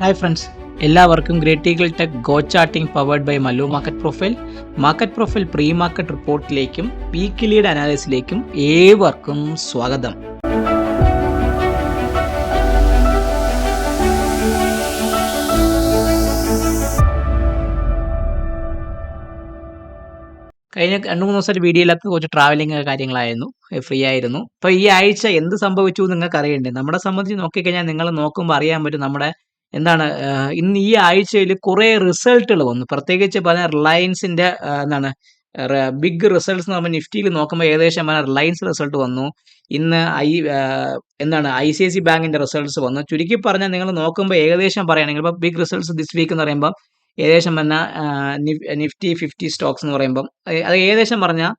Hi friends, എല്ലാവർക്കും great eagle tech go charting powered by Mallu market profile pre market റിപ്പോർട്ടിലേക്കും വീക്കിലിയുടെ അനാലിസിലേക്കും ഏവർക്കും സ്വാഗതം. കഴിഞ്ഞ 2-3 ദിവസമായിട്ട് വീഡിയോ ഇല്ലാത്ത കുറച്ച് ട്രാവലിംഗ് കാര്യങ്ങളായിരുന്നു, ഫ്രീ ആയിരുന്നു. അപ്പോൾ ഈ ആഴ്ച എന്ത് സംഭവിച്ചു നിങ്ങൾക്ക് അറിയണ്ടേ? നമ്മളെ സംബന്ധിച്ച് നോക്കിക്കഴിഞ്ഞാൽ നിങ്ങൾ നോക്കുമ്പോൾ അറിയാൻ പറ്റും നമ്മുടെ ഇന്ന് ഈ ആഴ്ചയിൽ കുറേ റിസൾട്ടുകൾ വന്നു. പ്രത്യേകിച്ച് പറഞ്ഞാൽ റിലയൻസിന്റെ ബിഗ് റിസൾട്ട്സ് എന്ന് പറയുമ്പോൾ നിഫ്റ്റിയിൽ നോക്കുമ്പോൾ ഏകദേശം റിലയൻസ് റിസൾട്ട് വന്നു. ഇന്ന് ICICI ബാങ്കിന്റെ റിസൾട്ട്സ് വന്നു. ചുരുക്കി പറഞ്ഞാൽ നിങ്ങൾ നോക്കുമ്പോൾ ഏകദേശം പറയുകയാണെങ്കിൽ ഇപ്പോൾ ബിഗ് റിസൾട്ട്സ് ദിസ് വീക്ക് എന്ന് പറയുമ്പോൾ ഏകദേശം നിഫ്റ്റി 50 സ്റ്റോക്സ് എന്ന് പറയുമ്പം അത് ഏകദേശം പറഞ്ഞാൽ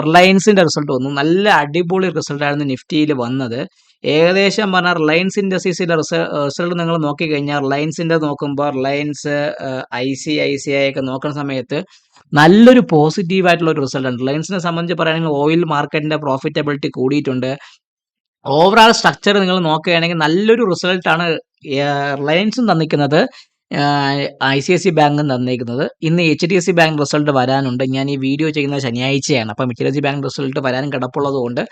റിലയൻസിന്റെ റിസൾട്ട് വന്നു. നല്ല അടിപൊളി റിസൾട്ടായിരുന്നു നിഫ്റ്റിയിൽ വന്നത്. ഏകദേശം പറഞ്ഞാൽ റിലയൻസ് ഇൻഡസ്ട്രീസിന്റെ റിസൾട്ട് നിങ്ങൾ നോക്കിക്കഴിഞ്ഞാൽ റിലയൻസ് ICICI ഒക്കെ നോക്കുന്ന സമയത്ത് നല്ലൊരു പോസിറ്റീവായിട്ടുള്ള ഒരു റിസൾട്ടാണ്. റിലയൻസിനെ സംബന്ധിച്ച് പറയുകയാണെങ്കിൽ ഓയിൽ മാർക്കറ്റിന്റെ പ്രോഫിറ്റബിലിറ്റി കൂടിയിട്ടുണ്ട്. ഓവറാൾ സ്ട്രക്ചർ നിങ്ങൾ നോക്കുകയാണെങ്കിൽ നല്ലൊരു റിസൾട്ടാണ് റിലയൻസും തന്നിരിക്കുന്നത്, ICICI ബാങ്കും തന്നിരിക്കുന്നത്. ഇന്ന് HDFC ബാങ്ക് റിസൾട്ട് വരാനുണ്ട്. ഞാൻ ഈ വീഡിയോ ചെയ്യുന്നത് ശനിയാഴ്ചയാണ്. അപ്പം HDFC ബാങ്ക് റിസൾട്ട് വരാൻ കിടപ്പുള്ളത് കൊണ്ട്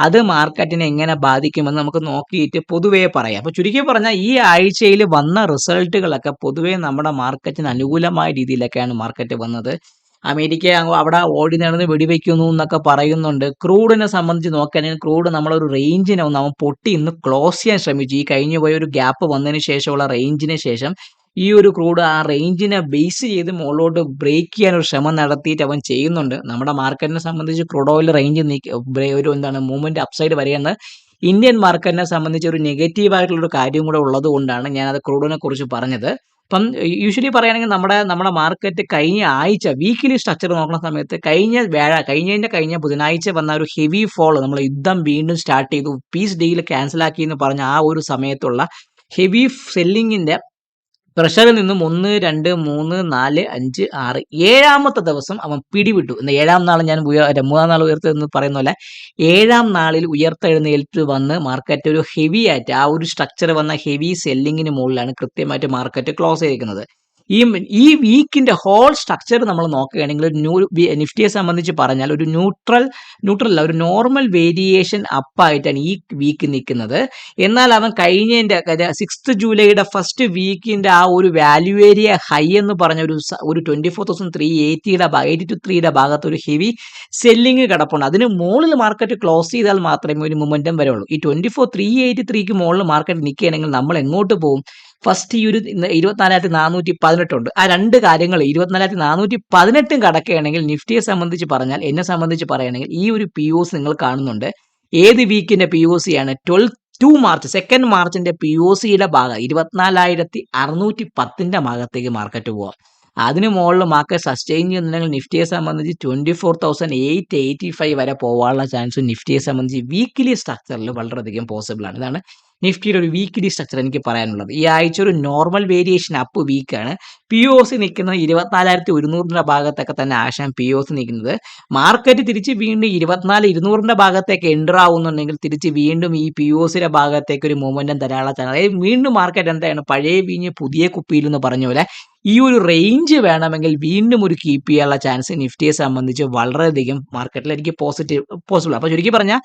അത് മാർക്കറ്റിനെ എങ്ങനെ ബാധിക്കുമെന്ന് നമുക്ക് നോക്കിയിട്ട് പൊതുവേ പറയാം. അപ്പോൾ ചുരുക്കി പറഞ്ഞാൽ ഈ ആഴ്ചയിൽ വന്ന റിസൾട്ടുകളൊക്കെ പൊതുവേ നമ്മുടെ മാർക്കറ്റിന് അനുകൂലമായ രീതിയിലൊക്കെയാണ് മാർക്കറ്റ് വന്നത്. അമേരിക്ക അവിടെ ഓടി നടന്ന് വെടിവെക്കുന്നു എന്നൊക്കെ പറയുന്നുണ്ട്. ക്രൂഡിനെ സംബന്ധിച്ച് നോക്കുകയാണെങ്കിൽ ക്രൂഡ് നമ്മളൊരു റേഞ്ചിനെ അവൻ പൊട്ടി ഇന്ന് ക്ലോസ് ചെയ്യാൻ ശ്രമിച്ചു. ഈ കഴിഞ്ഞു പോയ ഒരു ഗ്യാപ്പ് വന്നതിന് ശേഷമുള്ള റേഞ്ചിന് ശേഷം ഈ ഒരു ക്രൂഡ് ആ റേഞ്ചിനെ ബേസ് ചെയ്ത് മുകളിലോട്ട് ബ്രേക്ക് ചെയ്യാൻ ഒരു ശ്രമം നടത്തിയിട്ട് അവൻ ചെയ്യുന്നുണ്ട്. നമ്മുടെ മാർക്കറ്റിനെ സംബന്ധിച്ച് crude oil range movement upside വരെയെന്ന് ഇന്ത്യൻ മാർക്കറ്റിനെ സംബന്ധിച്ച് ഒരു നെഗറ്റീവായിട്ടുള്ളൊരു കാര്യം കൂടെ ഉള്ളത് കൊണ്ടാണ് ഞാനത് ക്രൂഡിനെ കുറിച്ച് പറഞ്ഞത്. അപ്പം യൂഷ്വലി പറയുകയാണെങ്കിൽ നമ്മുടെ മാർക്കറ്റ് കഴിഞ്ഞ ആഴ്ച വീക്കിലി സ്ട്രക്ചർ നോക്കുന്ന സമയത്ത് കഴിഞ്ഞ ബുധനാഴ്ച വന്ന ഒരു ഹെവി ഫോൾ, നമ്മൾ യുദ്ധം വീണ്ടും സ്റ്റാർട്ട് ചെയ്തു, പീസ് ഡീൽ ക്യാൻസലാക്കി എന്ന് പറഞ്ഞ ആ ഒരു സമയത്തുള്ള ഹെവി സെല്ലിങ്ങിന്റെ പ്രഷറിൽ നിന്നും 1, 2, 3, 4, 5, 6 7ാമത്തെ ദിവസം അവൻ പിടിവിട്ടു. ഏഴാം നാൾ മൂന്നാം നാൾ ഉയർത്തെന്ന് പറയുന്ന പോലെ 7ാം നാളിൽ ഉയർത്തെഴുന്നേൽറ്റ് വന്ന് മാർക്കറ്റ് ഒരു ഹെവി ആയിട്ട് ആ ഒരു സ്ട്രക്ചർ വന്ന ഹെവി സെല്ലിങ്ങിന് മുകളിലാണ് കൃത്യമായിട്ട് മാർക്കറ്റ് ക്ലോസ് ചെയ്തിരിക്കുന്നത്. ഈ വീക്കിന്റെ ഹോൾ സ്ട്രക്ചർ നമ്മൾ നോക്കുകയാണെങ്കിൽ നിഫ്റ്റിയെ സംബന്ധിച്ച് പറഞ്ഞാൽ ഒരു ഒരു നോർമൽ വേരിയേഷൻ അപ്പായിട്ടാണ് ഈ വീക്ക് നിൽക്കുന്നത്. എന്നാൽ അവൻ കഴിഞ്ഞതിന്റെ 6th ജൂലൈയുടെ ഫസ്റ്റ് വീക്കിന്റെ ആ ഒരു വാല്യൂ ഏരിയ ഹൈ എന്ന് പറഞ്ഞ ഒരു 24,380 ഭാഗത്ത് ഒരു ഹെവി സെല്ലിങ് കിടപ്പുണ്ട്. അതിന് മുകളിൽ മാർക്കറ്റ് ക്ലോസ് ചെയ്താൽ മാത്രമേ ഒരു മൊമെന്റം വരുള്ളൂ. ഈ 24,383 മുകളിൽ മാർക്കറ്റ് നിൽക്കുകയാണെങ്കിൽ നമ്മൾ എങ്ങോട്ട് പോകും? ഫസ്റ്റ് ഈ ഒരു 24,418 ഉണ്ട്. ആ രണ്ട് കാര്യങ്ങൾ 24,418 കടക്കുകയാണെങ്കിൽ നിഫ്റ്റിയെ സംബന്ധിച്ച് പറഞ്ഞാൽ, എന്നെ സംബന്ധിച്ച് പറയുകയാണെങ്കിൽ ഈ ഒരു POC നിങ്ങൾ കാണുന്നുണ്ട്. ഏത് വീക്കിന്റെ POC ആണ്? 2 മാർച്ച് 2 മാർച്ചിന്റെ POCയുടെ ഭാഗം 24,610 ഭാഗത്തേക്ക് മാർക്കറ്റ് പോവാം. അതിന് മുകളിൽ മാർക്കറ്റ് സസ്റ്റെയിൻ ചെയ്യുന്നുണ്ടെങ്കിൽ നിഫ്റ്റിയെ സംബന്ധിച്ച് 24,885 വരെ പോകാനുള്ള ചാൻസ് നിഫ്റ്റിയെ സംബന്ധിച്ച് വീക്കിലി സ്ട്രക്ചറിൽ വളരെയധികം പോസിബിൾ ആണ്. ഇതാണ് നിഫ്റ്റിയുടെ ഒരു വീക്കിലി സ്ട്രക്ചർ എനിക്ക് പറയാനുള്ളത്. ഈ ആഴ്ച ഒരു നോർമൽ വേരിയേഷൻ അപ്പ് വീക്കാണ്. POC നിൽക്കുന്നത് 24,100 ഭാഗത്തൊക്കെ തന്നെ ആശാൻ POC നിൽക്കുന്നത്. മാർക്കറ്റ് തിരിച്ച് വീണ്ടും 24,200 ഭാഗത്തേക്ക് എൻ്റർ ആവുന്നുണ്ടെങ്കിൽ തിരിച്ച് വീണ്ടും ഈ POCയുടെ ഭാഗത്തേക്ക് ഒരു മൂവ്മെന്റും തരാനുള്ള ചാൻസ്. അതായത് വീണ്ടും മാർക്കറ്റ് എന്താണ് പഴയ വീഞ്ഞ് പുതിയ കുപ്പിയിൽ എന്ന് പറഞ്ഞ പോലെ ഈ ഒരു റേഞ്ച് വേണമെങ്കിൽ വീണ്ടും ഒരു കീപ്പ് ചെയ്യാനുള്ള ചാൻസ് നിഫ്റ്റിയെ സംബന്ധിച്ച് വളരെയധികം മാർക്കറ്റിൽ എനിക്ക് പോസിബിൾ. അപ്പോൾ ചുരുക്കി പറഞ്ഞാൽ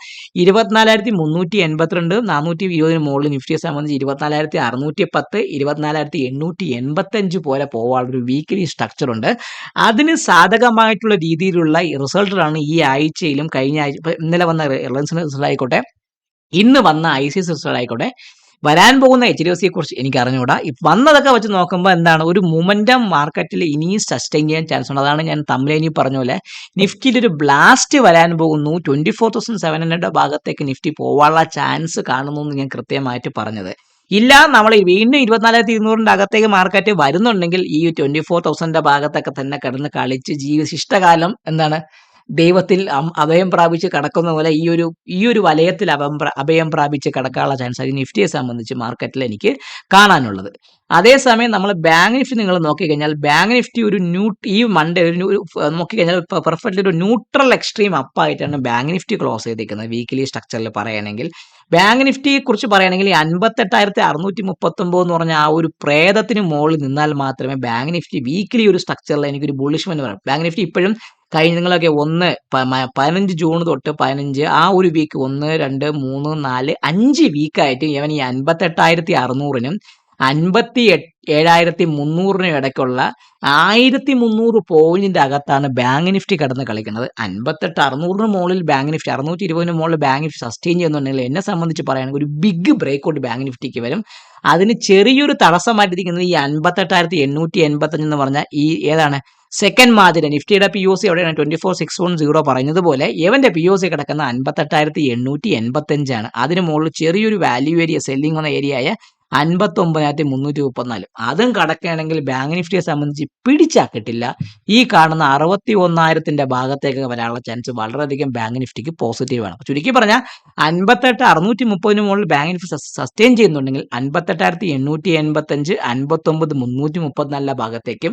24,382 420 മുകളിൽ നിഫ്റ്റിയെ സംബന്ധിച്ച് 24,610 24,885 പോലെ പോകാനുള്ള ഒരു വീക്കിലി സ്ട്രക്ചർ ഉണ്ട്. അതിന് സാധകമായിട്ടുള്ള രീതിയിലുള്ള റിസൾട്ടാണ് ഈ ആഴ്ചയിലും കഴിഞ്ഞ ആഴ്ച ഇന്നലെ വന്ന റിലയൻസിന്റെ റിസൾട്ട് ആയിക്കോട്ടെ, ഇന്ന് വന്ന ICICI റിസൾട്ട് ആയിക്കോട്ടെ, വരാൻ പോകുന്ന HDFCയെ കുറിച്ച് എനിക്ക് അറിഞ്ഞുകൂടാ. വന്നതൊക്കെ വെച്ച് നോക്കുമ്പോൾ ഒരു മൊമെന്റം മാർക്കറ്റിൽ ഇനിയും സസ്റ്റെയിൻ ചെയ്യാൻ ചാൻസ് ഉണ്ട്. അതാണ് ഞാൻ തമ്മിലേനി പറഞ്ഞ പോലെ നിഫ്റ്റിയിൽ ഒരു ബ്ലാസ്റ്റ് വരാൻ പോകുന്നു. 24,700 ഭാഗത്തേക്ക് നിഫ്റ്റി പോകാനുള്ള ചാൻസ് കാണുന്നു എന്ന് ഞാൻ കൃത്യമായിട്ട് പറഞ്ഞത്. ഇല്ല, നമ്മൾ വീണ്ടും 24,200 അകത്തേക്ക് മാർക്കറ്റ് വരുന്നുണ്ടെങ്കിൽ ഈ 24,000 ഭാഗത്തൊക്കെ തന്നെ കിടന്ന് കളിച്ച് ശിഷ്ടകാലം ദൈവത്തിൽ അഭയം പ്രാപിച്ച് കിടക്കുന്ന പോലെ ഈ ഒരു വലയത്തിൽ അഭയം പ്രാപിച്ച് കിടക്കാനുള്ള ചാൻസ് ആയി നിഫ്റ്റിയെ സംബന്ധിച്ച് മാർക്കറ്റിൽ എനിക്ക് കാണാനുള്ളത്. അതേസമയം നമ്മൾ ബാങ്ക് നിഫ്റ്റി നിങ്ങൾ നോക്കിക്കഴിഞ്ഞാൽ ബാങ്ക് നിഫ്റ്റി ഈ മൺഡേ നോക്കിക്കഴിഞ്ഞാൽ പെർഫെക്റ്റ്ലി ഒരു ന്യൂട്രൽ എക്സ്ട്രീം അപ്പായിട്ടാണ് ബാങ്ക് നിഫ്റ്റി ക്ലോസ് ചെയ്തിരിക്കുന്നത് വീക്കിലി സ്ട്രക്ചറിൽ പറയുകയാണെങ്കിൽ. ബാങ്ക് നിഫ്റ്റിയെ കുറിച്ച് പറയുകയാണെങ്കിൽ ഈ 58,639 എന്ന് പറഞ്ഞ ആ ഒരു പ്രേതത്തിന് മുകളിൽ നിന്നാൽ മാത്രമേ ബാങ്ക് നിഫ്റ്റി വീക്കിലി ഒരു സ്ട്രക്ചറിൽ എനിക്കൊരു ബുള്ളിഷ് എന്ന് പറയാം. ബാങ്ക് നിഫ്റ്റി ഇപ്പോഴും കഴിഞ്ഞ നിങ്ങളൊക്കെ 15 ജൂൺ തൊട്ട് 15 ആ ഒരു വീക്ക് 1, 2, 3, 4, 5 വീക്കായിട്ട് ഇവൻ ഈ 58,600നും 57,300നും ഇടയ്ക്കുള്ള 1,300 പോയിന്റിന്റെ അകത്താണ് ബാങ്ക് നിഫ്റ്റി കിടന്ന് കളിക്കുന്നത്. 58,600 മുകളിൽ ബാങ്ക് നിഫ്റ്റി 620 മുകളിൽ ബാങ്ക് നിഫ്റ്റി സസ്റ്റെയിൻ ചെയ്യുന്നുണ്ടെങ്കിൽ എന്നെ സംബന്ധിച്ച് പറയുകയാണെങ്കിൽ ഒരു ബിഗ് ബ്രേക്ക്ഔട്ട് ബാങ്ക് നിഫ്റ്റിക്ക് വരും. അതിന് ചെറിയൊരു തടസ്സമായിട്ടിരിക്കുന്നത് ഈ 58,885 എന്ന് പറഞ്ഞാൽ ഈ ഏതാണ് സെക്കൻഡ് മാർജിൻ നിഫ്റ്റിയുടെ POC എവിടെയാണ് 24,610 പറഞ്ഞതുപോലെ ഇവന്റെ POC കിടക്കുന്ന 58,885 അതിന് മുകളിൽ ചെറിയൊരു വാല്യൂ ഏരിയ സെല്ലിംഗ് വന്ന ഏരിയ ആയ 59,334 അതും കടക്കുകയാണെങ്കിൽ ബാങ്ക് നിഫ്റ്റിയെ സംബന്ധിച്ച് പിടിച്ചാൽ കിട്ടില്ല. ഈ കാണുന്ന 61,000ന്റെ ഭാഗത്തേക്ക് വരാനുള്ള ചാൻസ് വളരെയധികം ബാങ്ക് നിഫ്റ്റിക്ക് പോസിറ്റീവാണ്. ചുരുക്കി പറഞ്ഞാൽ 58,630 മുകളിൽ ബാങ്ക് നിഫ്റ്റി സസ്റ്റെയിൻ ചെയ്യുന്നുണ്ടെങ്കിൽ 58,885 59,334 ഭാഗത്തേക്കും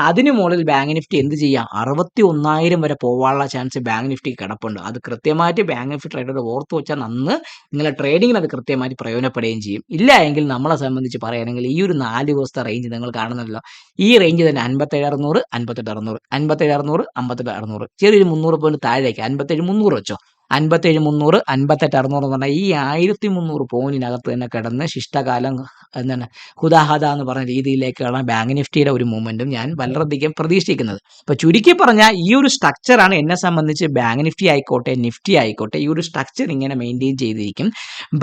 അതിന് മുകളിൽ ബാങ്ക് നിഫ്റ്റി എന്ത് ചെയ്യാം 61,000 വരെ പോകാനുള്ള ചാൻസ് ബാങ്ക് നിഫ്റ്റിക്ക് കിടപ്പുണ്ട്. അത് കൃത്യമായിട്ട് ബാങ്ക് നിഫ്റ്റി ട്രേഡർ ഓർത്ത് വെച്ചാൽ നന്ന് നിങ്ങളുടെ ട്രേഡിങ്ങിൽ അത് കൃത്യമായിട്ട് പ്രയോജനപ്പെടുകയും ചെയ്യും. ഇല്ല എങ്കിൽ നമ്മളെ സംബന്ധിച്ച് പറയുകയാണെങ്കിൽ ഈ ഒരു 4 ദിവസത്തെ റേഞ്ച് നിങ്ങൾ കാണുന്നല്ലോ, ഈ റേഞ്ച് തന്നെ 57,600 58,600 57,600 58,600 ചെറിയൊരു 300 പോയിന്റ് താഴേക്ക് 57,300 വെച്ചോ. 57,300 58,600 എന്ന് പറഞ്ഞാൽ ഈ 1,300 പോയിന്റിനകത്ത് തന്നെ കിടന്ന് ശിഷ്ടകാലം എന്താണ് ഹുദാഹദ എന്ന് പറഞ്ഞ രീതിയിലേക്കാണ് ബാങ്ക് നിഫ്റ്റിയുടെ ഒരു മൂവ്മെന്റും ഞാൻ വളരെയധികം പ്രതീക്ഷിക്കുന്നത്. അപ്പൊ ചുരുക്കി പറഞ്ഞാൽ ഈ ഒരു സ്ട്രക്ചറാണ് എന്നെ സംബന്ധിച്ച് ബാങ്ക് നിഫ്റ്റി ആയിക്കോട്ടെ നിഫ്റ്റി ആയിക്കോട്ടെ ഈ ഒരു സ്ട്രക്ചർ ഇങ്ങനെ മെയിൻറ്റെയിൻ ചെയ്തിരിക്കും.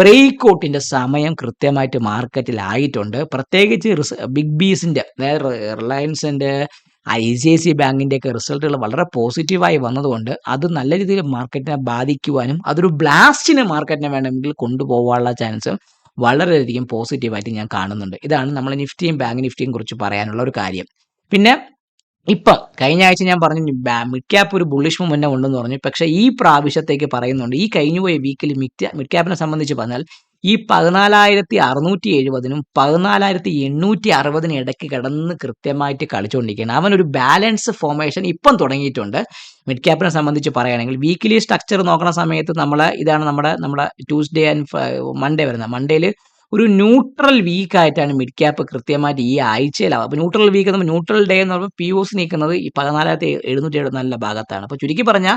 ബ്രേക്ക് ഔട്ടിന്റെ സമയം കൃത്യമായിട്ട് മാർക്കറ്റിൽ ആയിട്ടുണ്ട്. പ്രത്യേകിച്ച് ബിഗ് ബീസിന്റെ അതായത് റിലയൻസിന്റെ ICICI ബാങ്കിന്റെ ഒക്കെ റിസൾട്ടുകൾ വളരെ പോസിറ്റീവായി വന്നതുകൊണ്ട് അത് നല്ല രീതിയിൽ മാർക്കറ്റിനെ ബാധിക്കുവാനും അതൊരു ബ്ലാസ്റ്റിന് മാർക്കറ്റിനെ വേണമെങ്കിൽ കൊണ്ടുപോകാനുള്ള ചാൻസ് വളരെയധികം പോസിറ്റീവായിട്ട് ഞാൻ കാണുന്നുണ്ട്. ഇതാണ് നമ്മൾ നിഫ്റ്റിയും ബാങ്ക് നിഫ്റ്റിയും കുറിച്ച് പറയാനുള്ള ഒരു കാര്യം. പിന്നെ ഇപ്പം കഴിഞ്ഞ ആഴ്ച ഞാൻ പറഞ്ഞു മിഡ് ക്യാപ്പ് ഒരു ബുള്ളിഷ് മൊമെന്റം ഉണ്ടെന്ന് പറഞ്ഞു. പക്ഷേ ഈ പ്രാവശ്യത്തേക്ക് പറയുന്നുണ്ട് ഈ കഴിഞ്ഞുപോയ വീക്കിൽ മിഡ് ക്യാപ്പിനെ സംബന്ധിച്ച് പറഞ്ഞാൽ ഈ 14,670നും 14,860 ഇടയ്ക്ക് കിടന്ന് കൃത്യമായിട്ട് കളിച്ചുകൊണ്ടിരിക്കുകയാണ്. അവനൊരു ബാലൻസ് ഫോർമേഷൻ ഇപ്പം തുടങ്ങിയിട്ടുണ്ട്. മിഡ് ക്യാപ്പിനെ സംബന്ധിച്ച് പറയുകയാണെങ്കിൽ വീക്കിലി സ്ട്രക്ചർ നോക്കുന്ന സമയത്ത് ഇതാണ് നമ്മുടെ ട്യൂസ്ഡേ ആൻഡ് മൺഡേ വരുന്നത്. മൺഡേയിൽ ഒരു ന്യൂട്രൽ വീക്ക് ആയിട്ടാണ് മിഡ് ക്യാപ്പ് കൃത്യമായിട്ട് ഈ ആഴ്ചയിലാവും. അപ്പോൾ ന്യൂട്രൽ വീക്ക് എന്ന് ന്യൂട്രൽ ഡേ എന്ന് പറയുമ്പോൾ POC നിൽക്കുന്നത് ഈ 14,774 ഭാഗത്താണ്. അപ്പോൾ ചുരുക്കി പറഞ്ഞാൽ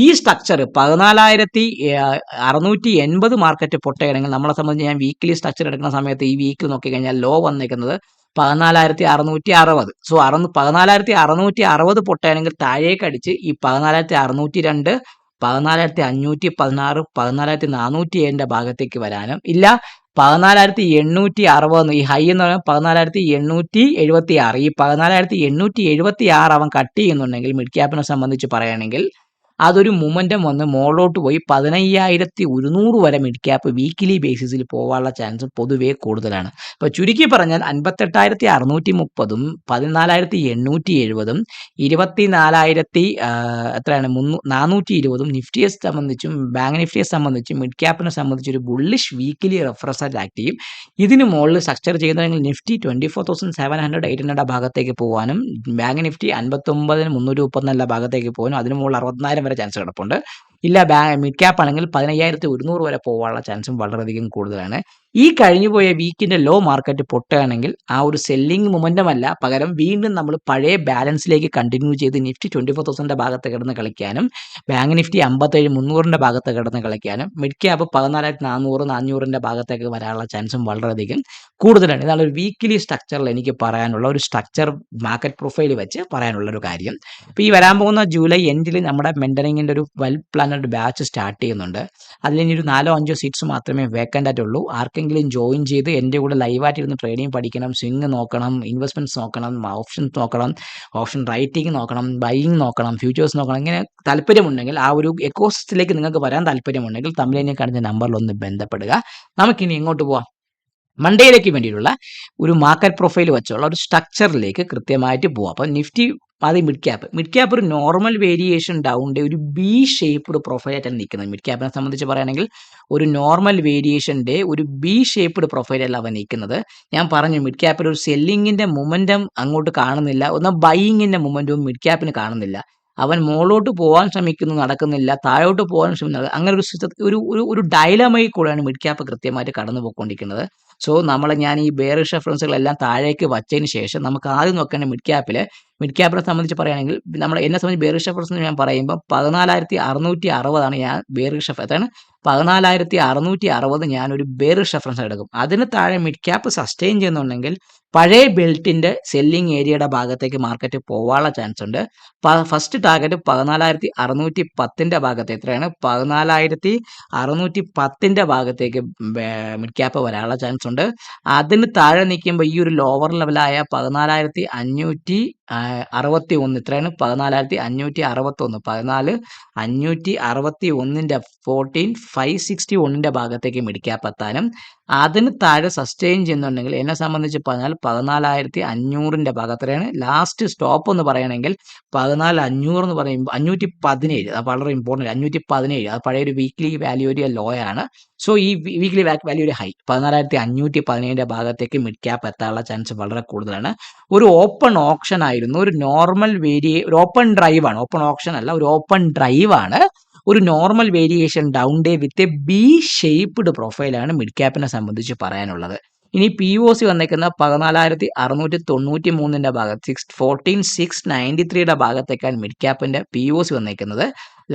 ഈ സ്ട്രക്ചർ 14,680 മാർക്കറ്റ് പൊട്ടയാണെങ്കിൽ നമ്മളെ സംബന്ധിച്ച് ഞാൻ വീക്കിലി സ്ട്രക്ചർ എടുക്കുന്ന സമയത്ത് ഈ വീക്കിൽ നോക്കിക്കഴിഞ്ഞാൽ ലോ വന്നിരിക്കുന്നത് 14,660. സോ 14,660 പൊട്ടയാണെങ്കിൽ താഴേക്ക് അടിച്ച് ഈ 14,602 14,516 14,407 ഭാഗത്തേക്ക് വരാനും ഇല്ല 14,860 ഈ ഹൈ എന്ന് പറയുന്നത് 14,876 ഈ 14,876 അവൻ കട്ട് ചെയ്യുന്നുണ്ടെങ്കിൽ മിഡ് ക്യാപ്പിനെ സംബന്ധിച്ച് പറയുകയാണെങ്കിൽ അതൊരു മൊമെന്റം വന്ന് മോളോട്ട് പോയി 15,100 വരെ മിഡ് ക്യാപ്പ് വീക്കിലി ബേസിസിൽ പോകാനുള്ള ചാൻസ് പൊതുവേ കൂടുതലാണ്. അപ്പോൾ ചുരുക്കി പറഞ്ഞാൽ 58,630 14,870 24,000 എത്രയാണ് 420 നിഫ്റ്റിയെ സംബന്ധിച്ചും ബാങ്ക് നിഫ്റ്റിയെ സംബന്ധിച്ചും മിഡ് ക്യാപ്പിനെ സംബന്ധിച്ച് ഒരു ബുള്ളിഷ് വീക്കിലി റെഫറൻസ് ആക്ട് ചെയ്യും. ഇതിന് മുകളിൽ സ്ട്രക്ചർ ചെയ്യുന്നതെങ്കിൽ നിഫ്റ്റി 24,700 800 ഭാഗത്തേക്ക് പോകാനും ബാങ്ക് നിഫ്റ്റി 59,334 ഭാഗത്തേക്ക് പോകാനും അതിന് മുകളിൽ 64,000 വരെ ചാൻസ് കിടപ്പുണ്ട്. ഇല്ല മിഡ് ക്യാപ്പ് ആണെങ്കിൽ 15,100 വരെ പോകാനുള്ള ചാൻസും വളരെയധികം കൂടുതലാണ്. ഈ കഴിഞ്ഞുപോയ വീക്കിന്റെ ലോ മാർക്കറ്റ് പൊട്ടുകയാണെങ്കിൽ ആ ഒരു സെല്ലിംഗ് മൊമെന്റം അല്ല, പകരം വീണ്ടും നമ്മൾ പഴയ ബാലൻസിലേക്ക് കണ്ടിന്യൂ ചെയ്ത് നിഫ്റ്റി 24,000 ഭാഗത്ത് കിടന്ന് കളിക്കാനും ബാങ്ക് നിഫ്റ്റി 57,300 ഭാഗത്ത് കിടന്ന് കളിക്കാനും മിഡ് ക്യാപ്പ് 14,400 400 ഭാഗത്തേക്ക് വരാനുള്ള ചാൻസും വളരെയധികം കൂടുതലാണ്. ഇതാണ് ഒരു വീക്കിലി സ്ട്രക്ചറിൽ എനിക്ക് പറയാനുള്ള ഒരു സ്ട്രക്ചർ മാർക്കറ്റ് പ്രൊഫൈൽ വെച്ച് പറയാനുള്ള ഒരു കാര്യം. ഇപ്പോൾ ഈ വരാൻ പോകുന്ന ജൂലൈ എൻഡിൽ നമ്മുടെ മെന്ററിങ്ങിന്റെ ഒരു വെൽ പ്ലാനഡ് ബാച്ച് സ്റ്റാർട്ട് ചെയ്യുന്നുണ്ട്. അതിൽ ഇനി ഒരു 4-5 സീറ്റ്സ് മാത്രമേ വേക്കൻ്റ് ആയിട്ടുള്ളൂ. ആർക്കെങ്കിലും ജോയിൻ ചെയ്ത് എൻ്റെ കൂടെ ലൈവായിട്ടിരുന്ന് ട്രേഡിംഗ് പഠിക്കണം, സ്വിംഗ് നോക്കണം, ഇൻവെസ്റ്റ്മെന്റ്സ് നോക്കണം, ഓപ്ഷൻസ് നോക്കണം, ഓപ്ഷൻ റൈറ്റിംഗ് നോക്കണം, ബൈയിങ് നോക്കണം, ഫ്യൂച്ചേഴ്സ് നോക്കണം, ഇങ്ങനെ താല്പര്യമുണ്ടെങ്കിൽ ആ ഒരു എക്കോസിസ്റ്റത്തിലേക്ക് നിങ്ങൾക്ക് വരാൻ താല്പര്യമുണ്ടെങ്കിൽ തമ്മിലിനെ കാണുന്ന നമ്പറിൽ ഒന്ന് ബന്ധപ്പെടുക. നമുക്കിനി എങ്ങോട്ട് പോവാം? മൺഡേയിലേക്ക് വേണ്ടിയിട്ടുള്ള ഒരു മാർക്കറ്റ് പ്രൊഫൈൽ വെച്ചുള്ള ഒരു സ്ട്രക്ചറിലേക്ക് കൃത്യമായിട്ട് പോവാം. അപ്പോൾ നിഫ്റ്റി അത് മിഡ് ക്യാപ്പ് ഒരു നോർമൽ വേരിയേഷൻ ഡൗണിൻ്റെ ഒരു ബി ഷേപ്പ്ഡ് പ്രൊഫൈലായിട്ടാണ് നിൽക്കുന്നത്. മിഡ് ക്യാപ്പിനെ സംബന്ധിച്ച് പറയുകയാണെങ്കിൽ ഒരു നോർമൽ വേരിയേഷൻ്റെ ഒരു ബി ഷേപ്പ്ഡ് പ്രൊഫൈലല്ല അവൻ നിൽക്കുന്നത്. ഞാൻ പറഞ്ഞു മിഡ് ക്യാപ്പിൽ ഒരു സെല്ലിങ്ങിൻ്റെ മൊമെൻറ്റം അങ്ങോട്ട് കാണുന്നില്ല, ഒന്ന് ബൈയിങ്ങിൻ്റെ മൊമെൻറ്റവും മിഡ് ക്യാപ്പിന് കാണുന്നില്ല. അവൻ മുകളിലോട്ട് പോകാൻ ശ്രമിക്കുന്നു, നടക്കുന്നില്ല, താഴോട്ട് പോകാൻ ശ്രമിക്കുന്നത്, അങ്ങനെ ഒരു ഡൈലമയിൽ കൂടെയാണ് മിഡ് ക്യാപ്പ് കൃത്യമായിട്ട് കടന്നു പോയിക്കൊണ്ടിരിക്കുന്നത്. സോ ഞാൻ ഈ ബെയറിഷ് റെഫറൻസുകളെല്ലാം താഴേക്ക് വച്ചതിന് ശേഷം നമുക്ക് ആദ്യം നോക്കേണ്ട മിഡ് ക്യാപ്പിനെ സംബന്ധിച്ച് പറയുകയാണെങ്കിൽ എന്നെ സംബന്ധിച്ച് ബെയറിഷ് റെഫറൻസ് ഞാൻ പറയുമ്പോൾ 14,660 ഞാൻ ബെയറിഷ് അതാണ് 14,660 ഞാനൊരു ബെയറിഷ് റെഫറൻസ് എടുക്കും. അതിന് താഴെ മിഡ് ക്യാപ്പ് സസ്റ്റെയിൻ ചെയ്യുന്നുണ്ടെങ്കിൽ പഴയ ബെൽറ്റിന്റെ സെല്ലിംഗ് ഏരിയയുടെ ഭാഗത്തേക്ക് മാർക്കറ്റ് പോവാനുള്ള ചാൻസ് ഉണ്ട്. ഫസ്റ്റ് ടാർഗറ്റ് 14,610 ഭാഗത്ത് എത്രയാണ് 14,610 ഭാഗത്തേക്ക് മിഡ് ക്യാപ്പ് വരാനുള്ള ചാൻസ് ഉണ്ട്. അതിന് താഴെ നിൽക്കുമ്പോൾ ഈ ഒരു ലോവർ ലെവലായ 14,561 ഇത്രയാണ് 14,561 14,561 14,561 ഭാഗത്തേക്ക് മിഡ് ക്യാപ്പ് എത്താനും അതിന് താഴെ സസ്റ്റെയിൻ ചെയ്യുന്നുണ്ടെങ്കിൽ എന്നെ സംബന്ധിച്ച് പറഞ്ഞാൽ 14,500 ഭാഗം എത്രയാണ് ലാസ്റ്റ് സ്റ്റോപ്പ് എന്ന് പറയുകയാണെങ്കിൽ 14,500 എന്ന് പറയുമ്പോൾ 517 അത് വളരെ ഇമ്പോർട്ടൻറ്റ് 517 അത് പഴയൊരു വീക്ക്ലി വാല്യൂ ഒരു ലോ ആണ്. സോ ഈ വീക്ക്ലി വാല്യൂ ഒരു ഹൈ 14,517 ഭാഗത്തേക്ക് മിഡ് ക്യാപ്പ് എത്താനുള്ള ചാൻസ് വളരെ കൂടുതലാണ്. ഒരു ഓപ്പൺ ഓപ്ഷൻ ആയിരുന്നു, ഒരു നോർമൽ ഒരു ഓപ്പൺ ഡ്രൈവ് ആണ്, ഓപ്പൺ ഓപ്ഷൻ അല്ല, ഒരു ഓപ്പൺ ഡ്രൈവ് ആണ്. ഒരു normal variation down day with A B shaped പ്രൊഫൈലാണ് മിഡ് ക്യാപ്പിനെ സംബന്ധിച്ച് പറയാനുള്ളത്. ഇനി പി ഒ സി വന്നേക്കുന്ന 14,693 ഭാഗത്ത് 14,693 ഭാഗത്തേക്കാണ് മിഡ് ക്യാപ്പിന്റെ പി ഒ സി വന്നേക്കുന്നത്.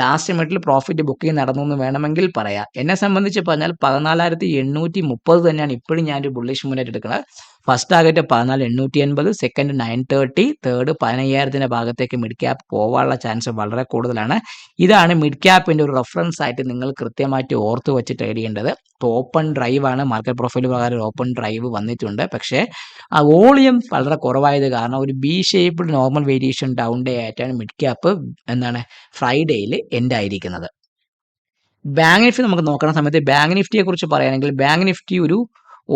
ലാസ്റ്റ് മിനിറ്റിൽ പ്രോഫിറ്റ് ബുക്കിംഗ് നടന്നു എന്ന് വേണമെങ്കിൽ പറയാം. എന്നെ സംബന്ധിച്ച് പറഞ്ഞാൽ 14,830 തന്നെയാണ് ഇപ്പോഴും ഞാനൊരു ബുള്ളിഷ് മുന്നേറ്റ് എടുക്കുന്നത്. ഫസ്റ്റ് ടാർഗറ്റ് 14,880, സെക്കൻഡ് 930, തേർഡ് 15,000 ഭാഗത്തേക്ക് മിഡ് ക്യാപ്പ് പോകാനുള്ള ചാൻസ് വളരെ കൂടുതലാണ്. ഇതാണ് മിഡ് ക്യാപ്പിന്റെ ഒരു റെഫറൻസ് ആയിട്ട് നിങ്ങൾ കൃത്യമായിട്ട് ഓർത്ത് വെച്ച് ട്രേഡ് ചെയ്യേണ്ടത്. ഇപ്പോൾ ഓപ്പൺ ഡ്രൈവ് ആണ്, മാർക്കറ്റ് പ്രൊഫൈൽ പ്രകാരം ഒരു ഓപ്പൺ ഡ്രൈവ് വന്നിട്ടുണ്ട്. പക്ഷേ ആ വോളിയം വളരെ കുറവായത് കാരണം ഒരു B shaped normal variation down day ആയിട്ടാണ് മിഡ് ക്യാപ്പ് ഫ്രൈഡേയിൽ എൻഡ് ആയിരിക്കുന്നത്. ബാങ്ക് നിഫ്റ്റി നമുക്ക് നോക്കുന്ന സമയത്ത് ബാങ്ക് നിഫ്റ്റിയെ കുറിച്ച് പറയുകയാണെങ്കിൽ ബാങ്ക് നിഫ്റ്റി ഒരു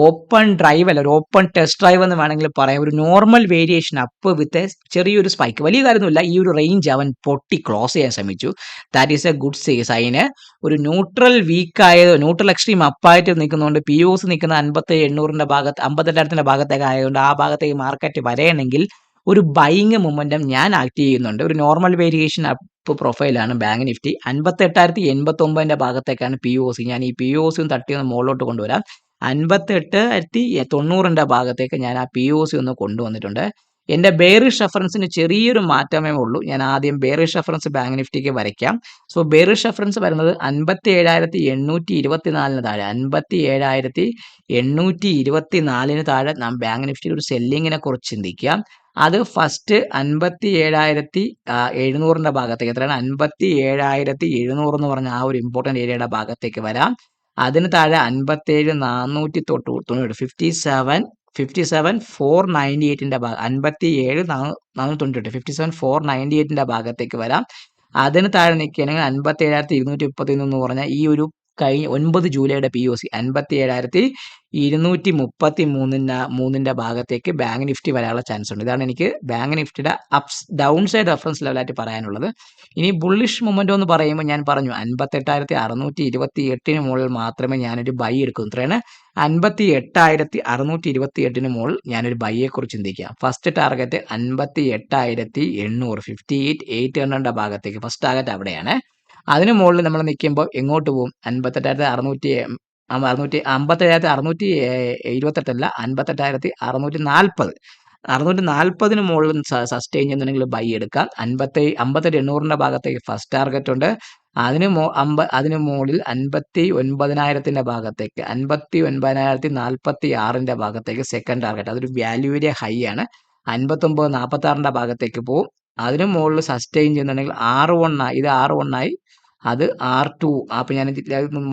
ഓപ്പൺ ഡ്രൈവ് അല്ല, ഒരു ഓപ്പൺ ടെസ്റ്റ് ഡ്രൈവ് എന്ന് വേണമെങ്കിൽ പറയാം. ഒരു നോർമൽ വേരിയേഷൻ അപ്പ് വിത്ത് ചെറിയൊരു സ്പൈക്ക്, വലിയ കാര്യമൊന്നുമില്ല. ഈ ഒരു റേഞ്ച് അവൻ പൊട്ടി ക്ലോസ് ചെയ്യാൻ ശ്രമിച്ചു. That is a good sign. ഒരു ന്യൂട്രൽ ന്യൂട്രൽ എക്സ്ട്രീം അപ്പായിട്ട് നിൽക്കുന്നതുകൊണ്ട് പി ഒ സി നിൽക്കുന്ന 57,800 ഭാഗത്ത് 58,000 ഭാഗത്തേക്ക് ആയതുകൊണ്ട് ആ ഭാഗത്തേക്ക് മാർക്കറ്റ് വരണമെങ്കിൽ ഒരു ബൈയിങ് മൊമെന്റം ഞാൻ ആക്ട് ചെയ്യുന്നുണ്ട്. ഒരു നോർമൽ വേരിയേഷൻ അപ്പ് പ്രൊഫൈലാണ് ബാങ്ക് നിഫ്റ്റി. 58,089 ഭാഗത്തേക്കാണ് പി ഒ സി. ഞാൻ ഈ പി ഒ സിയും തട്ടിയൊന്ന് മുകളിലോട്ട് കൊണ്ടുവരാം. 58,090 ഭാഗത്തേക്ക് ഞാൻ ആ പി ഒ സി ഒന്ന് കൊണ്ടുവന്നിട്ടുണ്ട്. എൻ്റെ ബെയറിഷ് റെഫറൻസിന് ചെറിയൊരു മാറ്റമേ ഉള്ളൂ. ഞാൻ ആദ്യം ബെയറിഷ് റെഫറൻസ് ബാങ്ക് നിഫ്റ്റിക്ക് വരയ്ക്കാം. സോ ബെയറിഷ് റെഫറൻസ് വരുന്നത് 57,824 താഴെ 57,824 താഴെ നാം ബാങ്ക് നിഫ്റ്റിയിൽ ഒരു സെല്ലിങ്ങിനെ കുറിച്ച് ചിന്തിക്കാം. അത് ഫസ്റ്റ് 57,700 ഭാഗത്തേക്ക് എത്രയാണ് 57,700 എന്ന് പറഞ്ഞ ആ ഒരു ഇമ്പോർട്ടൻറ്റ് ഏരിയയുടെ ഭാഗത്തേക്ക് വരാം. അതിന് താഴെ 57,400 തൊട്ട് 57,498 ഭാഗം 57,498 57,498 ഭാഗത്തേക്ക് വരാം. അതിന് താഴെ നിൽക്കുകയാണെങ്കിൽ 57,231 എന്ന് പറഞ്ഞാൽ ഈ ഒരു കഴിഞ്ഞ 9 ജൂലൈയുടെ പി ഒ സി 57,233 ഭാഗത്തേക്ക് ബാങ്ക് നിഫ്റ്റി വരാനുള്ള ചാൻസ് ഉണ്ട്. ഇതാണ് എനിക്ക് ബാങ്ക് നിഫ്റ്റിയുടെ ഡൗൺ സൈഡ് റെഫറൻസ് ലെവലായിട്ട് പറയാനുള്ളത്. ഇനി ബുള്ളിഷ് മൊമെന്റോ എന്ന് പറയുമ്പോൾ ഞാൻ പറഞ്ഞു 58,628 മുകളിൽ മാത്രമേ ഞാനൊരു ബൈ എടുക്കൂ. ഇത്രയാണ് 58,628 മുകളിൽ ഞാനൊരു ബൈയെ കുറിച്ച് ചിന്തിക്കാം. ഫസ്റ്റ് ടാർഗറ്റ് 58,800 58,800 ഭാഗത്തേക്ക് ഫസ്റ്റ് ടാർഗറ്റ് അവിടെയാണ്. അതിന് മുകളിൽ നമ്മൾ നിൽക്കുമ്പോൾ എങ്ങോട്ട് പോകും? 58,628 അല്ല 58,640 640 മുകളിൽ സസ്റ്റെയിൻ ചെയ്യുന്നുണ്ടെങ്കിൽ ബൈ എടുക്കാം. 58,800 ഭാഗത്തേക്ക് ഫസ്റ്റ് ടാർഗറ്റ് ഉണ്ട്. അതിന് മുകളിൽ 59,000 ഭാഗത്തേക്ക് 59,046 ഭാഗത്തേക്ക് സെക്കൻഡ് ടാർഗറ്റ്. അതൊരു വാല്യൂ ഏരിയ ഹൈ ആണ്. 59,46 ഭാഗത്തേക്ക് പോകും. അതിന് മുകളിൽ സസ്റ്റെയിൻ ചെയ്യുന്നുണ്ടെങ്കിൽ R1 ഇത് R1 ആയി, അത് R2. അപ്പം ഞാൻ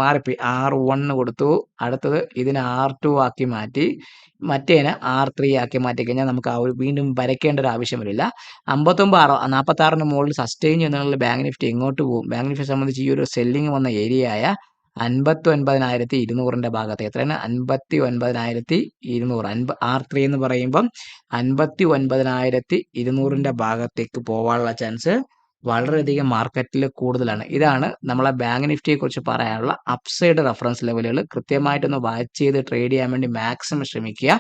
മാറിപ്പോയി, R1 കൊടുത്തു. അടുത്തത് ഇതിനെ R2 ആക്കി മാറ്റി, മറ്റേനെ R3 ആക്കി മാറ്റി കഴിഞ്ഞാൽ നമുക്ക് ആ ഒരു വീണ്ടും വരയ്ക്കേണ്ട ഒരു ആവശ്യം വരില്ല. 59,46 മുകളിൽ സസ്റ്റെയിൻ ചെയ്യുന്നുള്ള ബാങ്ക് നിഫ്റ്റി എങ്ങോട്ട് പോകും? ബാങ്ക് നിഫ്റ്റിയെ സംബന്ധിച്ച് ഈ ഒരു സെല്ലിംഗ് വന്ന ഏരിയ ആയ 59,200 ഭാഗത്ത് എത്രയാണ് 59,200 R3 എന്ന് പറയുമ്പം 59,200 ഭാഗത്തേക്ക് പോകാനുള്ള ചാൻസ് വളരെയധികം മാർക്കറ്റിൽ കൂടുതലാണ്. ഇതാണ് നമ്മളെ ബാങ്ക് നിഫ്റ്റിയെ കുറിച്ച് പറയാനുള്ള അപ്സൈഡ് റെഫറൻസ് ലെവലുകൾ. കൃത്യമായിട്ടൊന്ന് വാച്ച് ചെയ്ത് ട്രേഡ് ചെയ്യാൻ വേണ്ടി മാക്സിമം ശ്രമിക്കുക.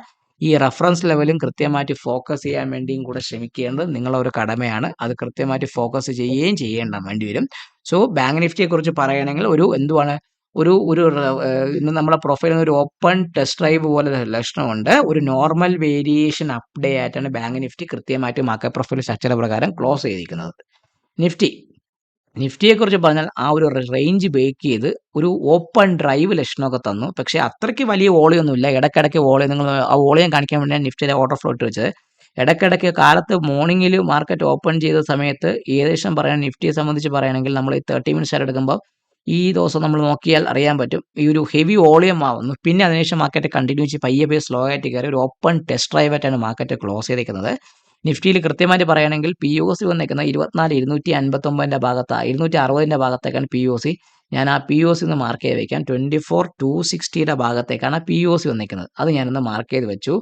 ഈ റഫറൻസ് ലെവലും കൃത്യമായിട്ട് ഫോക്കസ് ചെയ്യാൻ വേണ്ടിയും കൂടെ ശ്രമിക്കേണ്ടത് നിങ്ങളെ ഒരു കടമയാണ്. അത് കൃത്യമായിട്ട് ഫോക്കസ് ചെയ്യുകയും വേണ്ടി വരും. സോ ബാങ്ക് നിഫ്റ്റിയെക്കുറിച്ച് പറയുകയാണെങ്കിൽ ഇന്ന് നമ്മുടെ പ്രൊഫൈലിൽ ഒരു ഓപ്പൺ ടെസ്റ്റ് ഡ്രൈവ് പോലെ ലക്ഷണമുണ്ട്. ഒരു നോർമൽ വേരിയേഷൻ അപ്ഡേ ആയിട്ടാണ് ബാങ്ക് നിഫ്റ്റി കൃത്യമായിട്ട് മാർക്കറ്റ് പ്രൊഫൈൽ സ്ട്രക്ചർ പ്രകാരം ക്ലോസ് ചെയ്തിരിക്കുന്നത്. നിഫ്റ്റിയെക്കുറിച്ച് പറഞ്ഞാൽ ആ ഒരു റേഞ്ച് ബ്രേക്ക് ചെയ്ത് ഒരു ഓപ്പൺ ഡ്രൈവ് ലക്ഷണമൊക്കെ തന്നു. പക്ഷേ അത്രയ്ക്ക് വലിയ വോളിയൊന്നുമില്ല. ഇടയ്ക്കിടയ്ക്ക് നിങ്ങൾ ആ വോളിയം കാണിക്കാൻ വേണ്ടിയാണ് നിഫ്റ്റിയുടെ ഓർഡർ ഫ്ലോ ഇട്ട് വെച്ചത്. ഇടയ്ക്കിടയ്ക്ക് കാലത്ത് മോർണിംഗിൽ മാർക്കറ്റ് ഓപ്പൺ ചെയ്ത സമയത്ത് ഏകദേശം നിഫ്റ്റിയെ സംബന്ധിച്ച് പറയുകയാണെങ്കിൽ നമ്മൾ ഈ 30 മിനിറ്റ്സ് എടുക്കുമ്പോൾ ഈ ദിവസം നമ്മൾ നോക്കിയാൽ അറിയാൻ പറ്റും ഈ ഒരു ഹെവി വോളിയം ആവുന്നു. പിന്നെ അതിനുശേഷം മാർക്കറ്റ് കണ്ടിന്യൂ ചെയ്ത് പയ്യെ സ്ലോ ആയിട്ട് കയറി ഒരു ഓപ്പൺ ടെസ്റ്റ് ഡ്രൈവ് ആയിട്ടാണ് മാർക്കറ്റ് ക്ലോസ് ചെയ്തിരിക്കുന്നത്. നിഫ്റ്റിയിൽ കൃത്യമായിട്ട് പറയുകയാണെങ്കിൽ POC വന്നിരിക്കുന്നത് 24,259 ഭാഗത്താണ്, 260 ഭാഗത്തേക്കാണ് POC. ഞാൻ ആ POC ഒന്ന് മാർക്ക് ചെയ്ത് വെക്കാം. 24,260 ഭാഗത്തേക്കാണ് POC വന്നിരിക്കുന്നത്. അത് ഞാനൊന്ന് മാർക്ക് ചെയ്ത് വെച്ചു.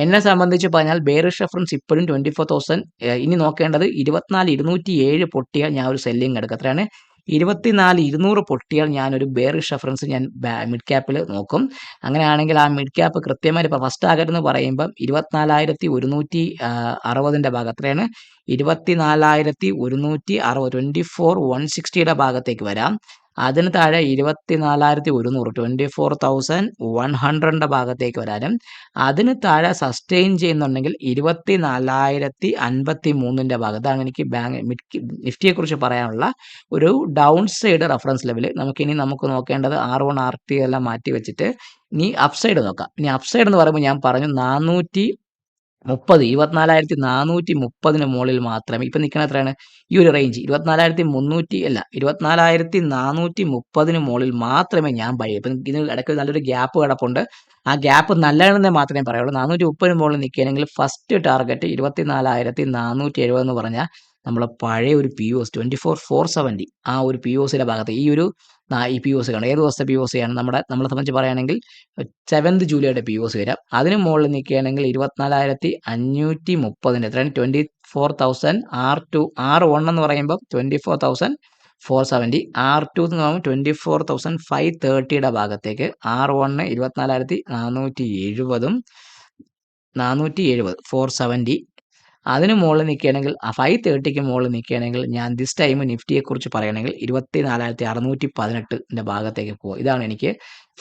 എന്നെ സംബന്ധിച്ച് പറഞ്ഞാൽ ബെയറിഷ് റെഫറൻസ് ഇപ്പോഴും 24,000. ഇനി നോക്കേണ്ടത് 24,207 പൊട്ടിയാൽ ഞാൻ ഒരു സെല്ലിംഗ് എടുക്കും. എത്രയാണ്? 24,200 പൊട്ടിയാൽ ഞാനൊരു ബെയറിഷ് റെഫറൻസ് ഞാൻ മിഡ് ക്യാപ്പിൽ നോക്കും. അങ്ങനെയാണെങ്കിൽ ആ മിഡ് ക്യാപ്പ് കൃത്യമായിട്ട് ഇപ്പോൾ ഫസ്റ്റ് ടാർഗറ്റ് എന്ന് പറയുമ്പം 24,160 ഭാഗം. എത്രയാണ്? 24,160, 24,160 ഭാഗത്തേക്ക് വരാം. അതിന് താഴെ 24,100, 24,100 ഭാഗത്തേക്ക് വരാനും അതിന് താഴെ സസ്റ്റെയിൻ ചെയ്യുന്നുണ്ടെങ്കിൽ 24,053 ഭാഗം. അതാണ് എനിക്ക് നിഫ്റ്റിയെക്കുറിച്ച് പറയാനുള്ള ഒരു ഡൗൺ സൈഡ് റെഫറൻസ് ലെവൽ. നമുക്ക് നോക്കേണ്ടത് R1 RT എല്ലാം മാറ്റി വെച്ചിട്ട് ഇനി അപ്സൈഡ് നോക്കാം. ഇനി അപ്സൈഡ് എന്ന് പറയുമ്പോൾ ഞാൻ പറഞ്ഞു 24,430 മുകളിൽ മാത്രമേ ഇപ്പം നിൽക്കുന്ന. എത്രയാണ് ഈ ഒരു റേഞ്ച്? 24,430 മുകളിൽ മാത്രമേ ഞാൻ ബൈ. ഇപ്പം ഇതിന് ഇടയ്ക്ക് നല്ലൊരു ഗ്യാപ്പ് കിടപ്പുണ്ട്. ആ ഗ്യാപ്പ് നല്ലതാണെന്നേ മാത്രമേ പറയുള്ളൂ. 430 മുകളിൽ നിൽക്കുകയാണെങ്കിൽ ഫസ്റ്റ് ടാർഗറ്റ് 24,470 എന്ന് പറഞ്ഞാൽ നമ്മൾ പഴയ ഒരു POC 24,470 ആ ഒരു POCയുടെ ഭാഗത്ത് ഈ POC കാണും. ഏത് ദിവസത്തെ POC ആണ്? നമ്മളെ സംബന്ധിച്ച് പറയുകയാണെങ്കിൽ 7th ജൂലൈയുടെ POC വരാം. അതിന് മുകളിൽ നിൽക്കുകയാണെങ്കിൽ 24,530. എത്രയാണ്? 24,000. R1 എന്ന് പറയുമ്പോൾ 24,470. R2 എന്ന് പറയുമ്പോൾ 24,530 ഭാഗത്തേക്ക്. R1 24,470, 470 അതിന് മുകളിൽ നിൽക്കുകയാണെങ്കിൽ 530 മുകളിൽ നിൽക്കുകയാണെങ്കിൽ ഞാൻ ദിസ് ടൈം നിഫ്റ്റിയെക്കുറിച്ച് പറയുകയാണെങ്കിൽ 24,618 ഭാഗത്തേക്ക് പോകും. ഇതാണ് എനിക്ക്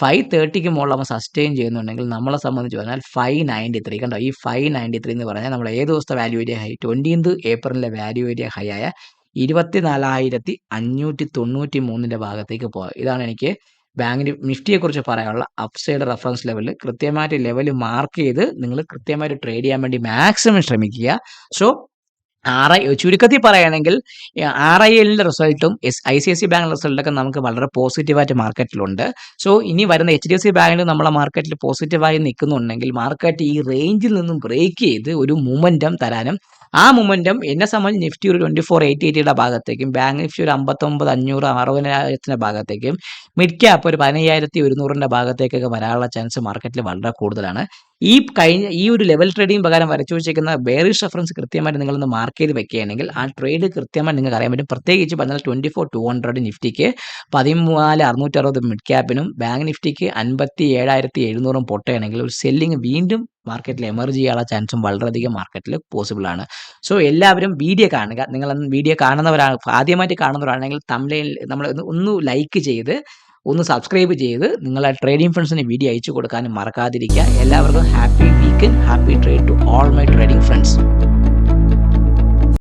530 മുകളിൽ സസ്റ്റെയിൻ ചെയ്യുന്നുണ്ടെങ്കിൽ നമ്മളെ സംബന്ധിച്ച് പറഞ്ഞാൽ 593. കണ്ടോ? ഈ 593 എന്ന് പറഞ്ഞാൽ നമ്മൾ ഏത് ദിവസത്തെ വാല്യൂ ഏരിയ ഹൈ? 20th ഏപ്രിലിലെ വാല്യൂ ഏരിയ ഹൈ ആയ 24,593 ഭാഗത്തേക്ക് പോകുക. ഇതാണ് എനിക്ക് ബാങ്ക് നിഫ്റ്റിയെക്കുറിച്ച് പറയാനുള്ള അപ്സൈഡ് റെഫറൻസ് ലെവൽ. കൃത്യമായിട്ട് ലെവൽ മാർക്ക് ചെയ്ത് നിങ്ങൾ കൃത്യമായിട്ട് ട്രേഡ് ചെയ്യാൻ വേണ്ടി മാക്സിമം ശ്രമിക്കുക. സോ ചുരുക്കത്തിൽ പറയുകയാണെങ്കിൽ RILന്റെ റിസൾട്ടും ICICI ബാങ്ക് റിസൾട്ടൊക്കെ നമുക്ക് വളരെ പോസിറ്റീവായിട്ട് മാർക്കറ്റിലുണ്ട്. സോ ഇനി വരുന്ന HDFC ബാങ്കിൽ നമ്മളെ മാർക്കറ്റിൽ പോസിറ്റീവായി നിൽക്കുന്നുണ്ടെങ്കിൽ മാർക്കറ്റ് ഈ റേഞ്ചിൽ നിന്നും ബ്രേക്ക് ചെയ്ത് ഒരു മൊമെൻറ്റം തരാനും ആ മൊമെൻറ്റം എന്നെ സംബന്ധിച്ച് നിഫ്റ്റി ഒരു 24,880 ഭാഗത്തേക്കും ബാങ്ക് നിഫ്റ്റി ഒരു 59,500, 60,000 ഭാഗത്തേക്കും മിഡ് ക്യാപ്പ് ഒരു 15,100 ഭാഗത്തേക്കൊക്കെ വരാനുള്ള ചാൻസ് മാർക്കറ്റിൽ വളരെ കൂടുതലാണ്. ഈ ഒരു ലെവൽ ട്രേഡിംഗ് പ്രകാരം വരച്ചു വെച്ചിരിക്കുന്ന ബെയറിഷ് റെഫറൻസ് കൃത്യമായിട്ട് നിങ്ങളൊന്ന് മാർക്ക് ചെയ്ത് വെക്കുകയാണെങ്കിൽ ആ ട്രേഡ് കൃത്യമായിട്ട് നിങ്ങൾക്ക് അറിയാൻ പറ്റും. പ്രത്യേകിച്ച് പറഞ്ഞാൽ 24,200 നിഫ്റ്റിക്ക്, 14,660 മിഡ് ക്യാപ്പിനും ബാങ്ക് നിഫ്റ്റിക്ക് 57,700 പൊട്ടുകയാണെങ്കിൽ ഒരു സെല്ലിങ് വീണ്ടും മാർക്കറ്റിൽ എമർജ് ചെയ്യാനുള്ള ചാൻസും വളരെയധികം മാർക്കറ്റിൽ പോസിബിൾ ആണ്. സോ എല്ലാവരും വീഡിയോ കാണുക. നിങ്ങൾ വീഡിയോ ആദ്യമായിട്ട് കാണുന്നവരാണെങ്കിൽ തംബ്നെയിൽ നമ്മൾ ഒന്ന് ലൈക്ക് ചെയ്ത് ഒന്ന് സബ്സ്ക്രൈബ് ചെയ്ത് നിങ്ങളെ ട്രേഡിംഗ് ഫ്രണ്ട്സിന് വീഡിയോ അയച്ചു കൊടുക്കാനും മറക്കാതിരിക്കുക. എല്ലാവർക്കും happy weekend, happy trade to all my trading friends.